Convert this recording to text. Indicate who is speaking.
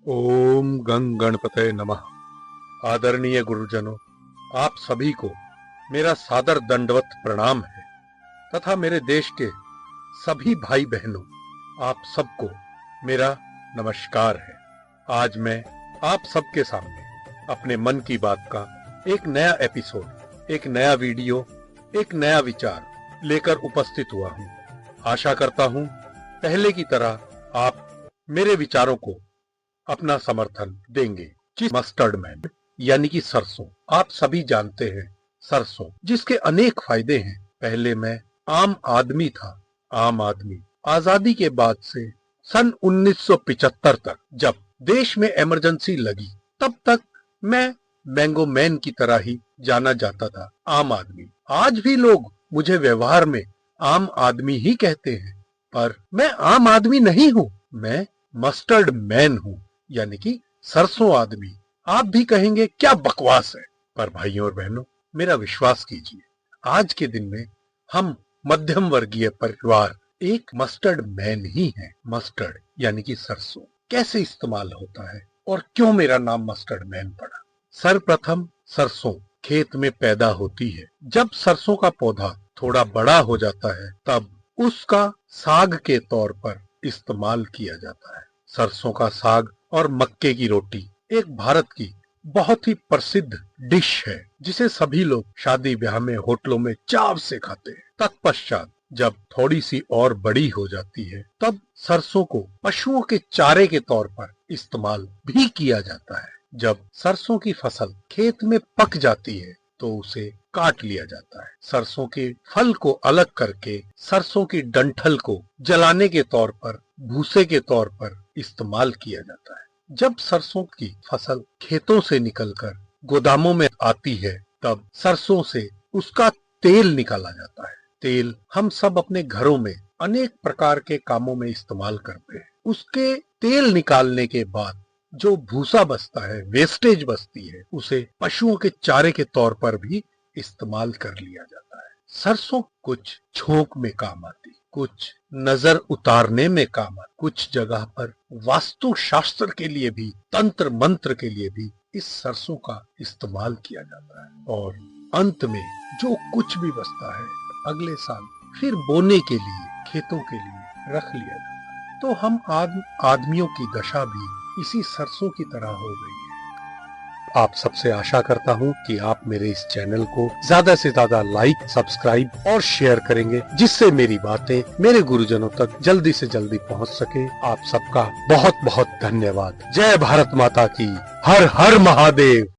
Speaker 1: ओम गं गणपतये नमः। आदरणीय गुरुजनों, आप सभी को मेरा सादर दंडवत प्रणाम है तथा मेरे देश के सभी भाई बहनों, आप सबको मेरा नमस्कार है। आज मैं आप सबके सामने अपने मन की बात का एक नया एपिसोड, एक नया वीडियो, एक नया विचार लेकर उपस्थित हुआ हूँ। आशा करता हूँ पहले की तरह आप मेरे विचारों को अपना समर्थन देंगे। मस्टर्ड मैन यानी कि सरसों, आप सभी जानते हैं सरसों जिसके अनेक फायदे हैं। पहले मैं आम आदमी था। आम आदमी आजादी के बाद से सन 1975 तक जब देश में इमरजेंसी लगी, तब तक मैं मैंगो मैन की तरह ही जाना जाता था, आम आदमी। आज भी लोग मुझे व्यवहार में आम आदमी ही कहते हैं, पर मैं आम आदमी नहीं हूँ, मैं मस्टर्ड मैन हूँ, यानी कि सरसों आदमी। आप भी कहेंगे क्या बकवास है, पर भाइयों और बहनों मेरा विश्वास कीजिए, आज के दिन में हम मध्यम वर्गीय परिवार एक मस्टर्ड मैन ही हैं। मस्टर्ड यानी कि सरसों कैसे इस्तेमाल होता है और क्यों मेरा नाम मस्टर्ड मैन पड़ा। सर्वप्रथम सरसों खेत में पैदा होती है। जब सरसों का पौधा थोड़ा बड़ा हो जाता है, तब उसका साग के तौर पर इस्तेमाल किया जाता है। सरसों का साग और मक्के की रोटी एक भारत की बहुत ही प्रसिद्ध डिश है, जिसे सभी लोग शादी ब्याह में, होटलों में चाव से खाते हैं। तत्पश्चात जब थोड़ी सी और बड़ी हो जाती है, तब सरसों को पशुओं के चारे के तौर पर इस्तेमाल भी किया जाता है। जब सरसों की फसल खेत में पक जाती है, तो उसे काट लिया जाता है। सरसों के फल को अलग करके सरसों की डंठल को जलाने के तौर पर, भूसे के तौर पर इस्तेमाल किया जाता है। जब सरसों की फसल खेतों से निकलकर गोदामों में आती है, तब सरसों से उसका तेल निकाला जाता है। तेल हम सब अपने घरों में अनेक प्रकार के कामों में इस्तेमाल करते हैं। उसके तेल निकालने के बाद जो भूसा बचता है, वेस्टेज बचती है, उसे पशुओं के चारे के तौर पर भी इस्तेमाल कर लिया जाता है। सरसों कुछ छोंक में काम आती, कुछ नजर उतारने में काम आती, कुछ जगह पर वास्तु शास्त्र के लिए भी, तंत्र मंत्र के लिए भी इस सरसों का इस्तेमाल किया जाता है। और अंत में जो कुछ भी बचता है, अगले साल फिर बोने के लिए, खेतों के लिए रख लिया जाता है। तो हम आदमियों की दशा भी इसी सरसों की तरह हो गई है। आप सबसे आशा करता हूं कि आप मेरे इस चैनल को ज्यादा से ज्यादा लाइक, सब्सक्राइब और शेयर करेंगे, जिससे मेरी बातें मेरे गुरुजनों तक जल्दी से जल्दी पहुंच सके। आप सबका बहुत बहुत धन्यवाद। जय भारत माता की। हर हर महादेव।